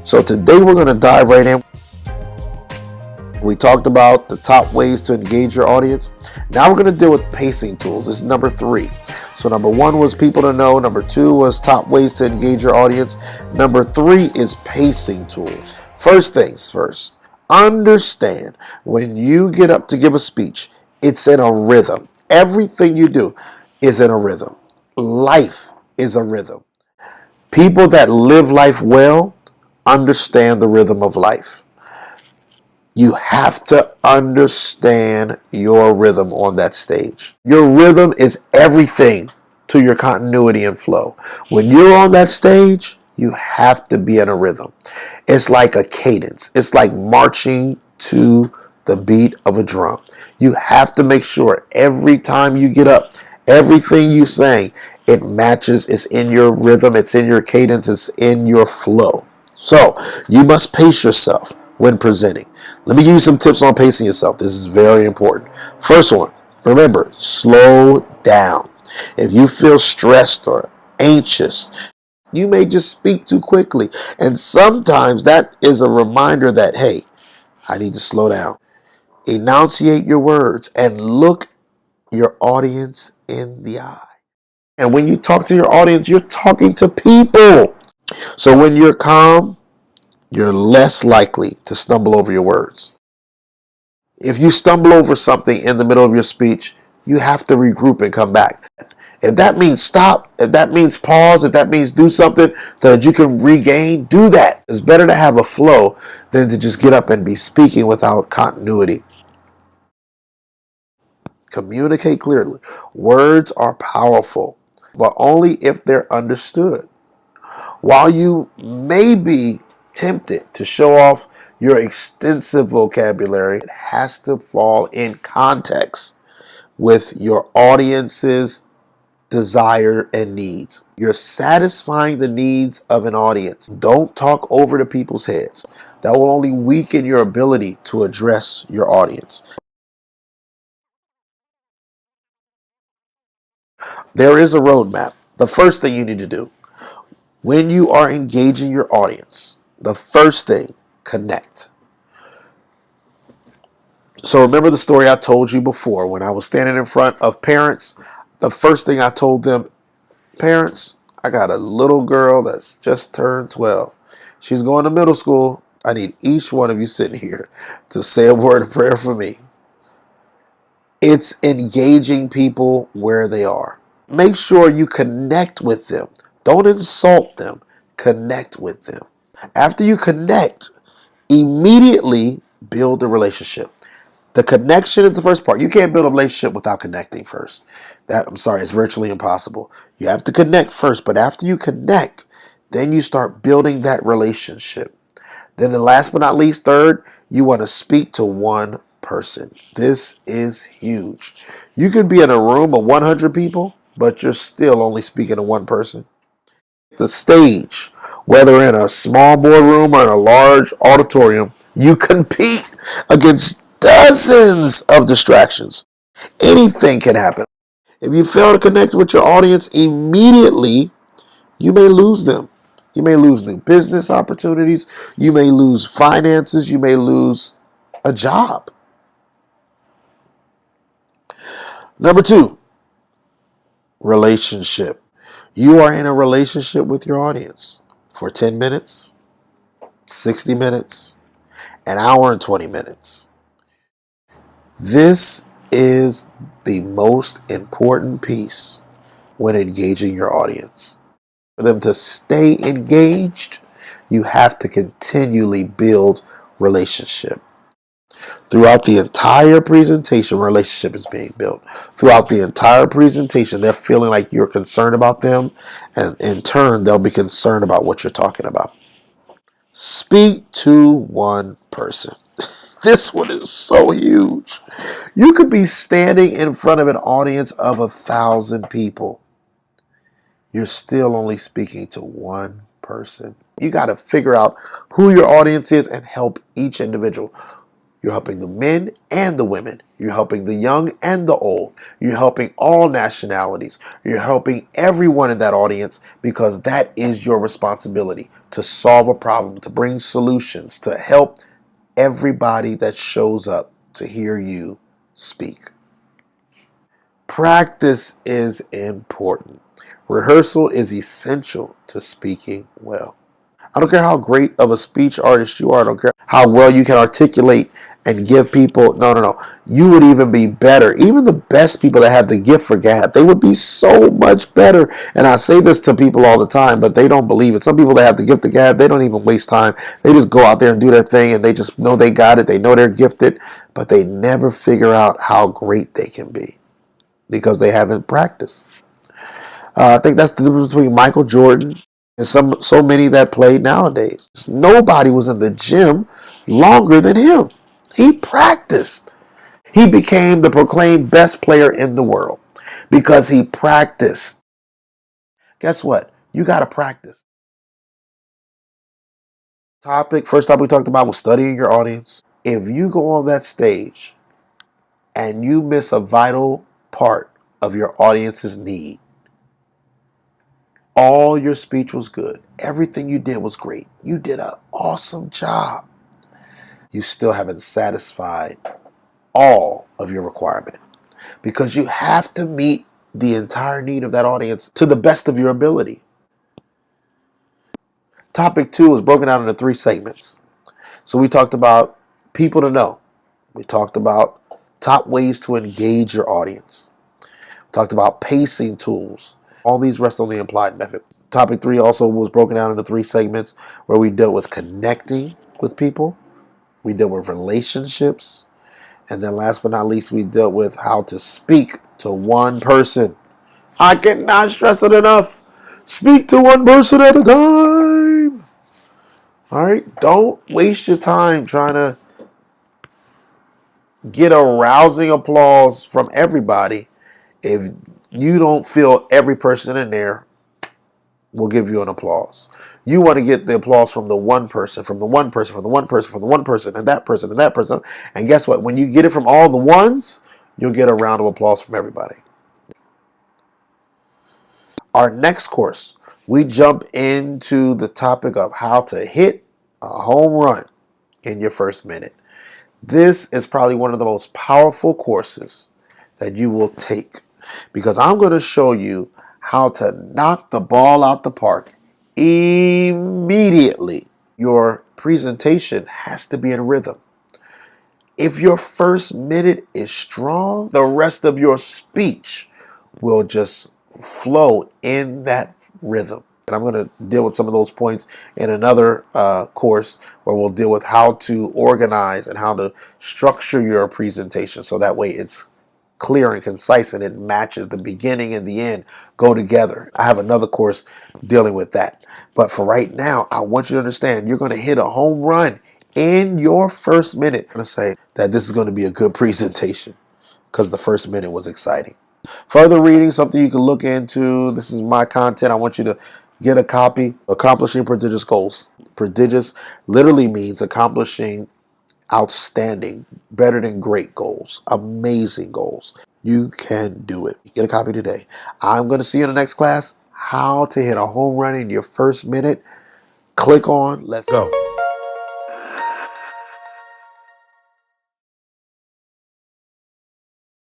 So today we're going to dive right in. We talked about the top ways to engage your audience. Now we're going to deal with pacing tools. This is number 3. So number 1 was people to know. Number 2 was top ways to engage your audience. Number 3 is pacing tools. First things first, understand when you get up to give a speech, it's in a rhythm. Everything you do is in a rhythm. Life is a rhythm. People that live life well understand the rhythm of life. You have to understand your rhythm on that stage. Your rhythm is everything to your continuity and flow. When you're on that stage, you have to be in a rhythm. It's like a cadence. It's like marching to the beat of a drum. You have to make sure every time you get up, everything you say, it matches, it's in your rhythm, it's in your cadence, it's in your flow. So you must pace yourself when presenting. Let me give you some tips on pacing yourself. This is very important. First one, remember, slow down. If you feel stressed or anxious, you may just speak too quickly. And sometimes that is a reminder that, hey, I need to slow down. Enunciate your words and look your audience in the eye. And when you talk to your audience, you're talking to people. So when you're calm, you're less likely to stumble over your words. If you stumble over something in the middle of your speech, you have to regroup and come back. If that means stop, if that means pause, if that means do something so that you can regain, do that. It's better to have a flow than to just get up and be speaking without continuity. Communicate clearly. Words are powerful, but only if they're understood. While you may be tempted to show off your extensive vocabulary, it has to fall in context with your audience's desire and needs. You're satisfying the needs of an audience. Don't talk over the people's heads. That will only weaken your ability to address your audience. There is a roadmap. The first thing you need to do when you are engaging your audience, the first thing, connect. So remember the story I told you before when I was standing in front of parents. The first thing I told them, parents, I got a little girl that's just turned 12. She's going to middle school. I need each one of you sitting here to say a word of prayer for me. It's engaging people where they are. Make sure you connect with them. Don't insult them. Connect with them. After you connect, immediately build a relationship. The connection is the first part. You can't build a relationship without connecting first. It's virtually impossible. You have to connect first, but after you connect, then you start building that relationship. Then the last but not least, third, you want to speak to one person. This is huge. You could be in a room of 100 people, but you're still only speaking to one person. The stage, whether in a small boardroom or in a large auditorium, you compete against dozens of distractions. Anything can happen. If you fail to connect with your audience immediately, you may lose them. You may lose new business opportunities. You may lose finances. You may lose a job. Number 2, relationship. You are in a relationship with your audience for 10 minutes, 60 minutes, an hour and 20 minutes. This is the most important piece when engaging your audience. For them to stay engaged, you have to continually build relationship. Throughout the entire presentation, relationship is being built. Throughout the entire presentation, they're feeling like you're concerned about them, and in turn, they'll be concerned about what you're talking about. Speak to one person. This one is so huge. You could be standing in front of an audience of 1,000 people. You're still only speaking to one person. You got to figure out who your audience is and help each individual. You're helping the men and the women. You're helping the young and the old. You're helping all nationalities. You're helping everyone in that audience because that is your responsibility to solve a problem, to bring solutions, to help everybody that shows up to hear you speak. Practice is important. Rehearsal is essential to speaking well. I don't care how great of a speech artist you are. I don't care how well you can articulate and give people. No. You would even be better. Even the best people that have the gift for gab, they would be so much better. And I say this to people all the time, but they don't believe it. Some people that have the gift of gab, they don't even waste time. They just go out there and do their thing, and they just know they got it. They know they're gifted, but they never figure out how great they can be because they haven't practiced. I think that's the difference between Michael Jordan and so many that play nowadays. Nobody was in the gym longer than him. He practiced. He became the proclaimed best player in the world because he practiced. Guess what? You got to practice. First topic we talked about was studying your audience. If you go on that stage and you miss a vital part of your audience's need, all your speech was good. Everything you did was great. You did an awesome job. You still haven't satisfied all of your requirement because you have to meet the entire need of that audience to the best of your ability. Topic 2 is broken down into 3 segments. So we talked about people to know. We talked about top ways to engage your audience. We talked about pacing tools. All these rest on the implied method. Topic 3 also was broken down into 3 segments where we dealt with connecting with people. We dealt with relationships. And then last but not least, we dealt with how to speak to one person. I cannot stress it enough. Speak to one person at a time. All right? Don't waste your time trying to get a rousing applause from everybody if you don't feel every person in there will give you an applause. You want to get the applause from the one person, from the one person, from the one person, from the one person, and that person, and that person. And guess what? When you get it from all the ones, you'll get a round of applause from everybody. Our next course, we jump into the topic of how to hit a home run in your first minute. This is probably one of the most powerful courses that you will take because I'm going to show you how to knock the ball out the park immediately. Your presentation has to be in rhythm. If your first minute is strong, the rest of your speech will just flow in that rhythm. And I'm going to deal with some of those points in another course where we'll deal with how to organize and how to structure your presentation so that way it's clear and concise and it matches the beginning and the end go together. I have another course dealing with that. But for right now, I want you to understand you're going to hit a home run in your first minute. I'm going to say that this is going to be a good presentation because the first minute was exciting. Further reading, something you can look into. This is my content. I want you to get a copy. Accomplishing Prodigious Goals. Prodigious literally means accomplishing outstanding, better than great goals, amazing goals. You can do it. Get a copy today. I'm going to see you in the next class. How to hit a home run in your first minute. Click on. Let's go.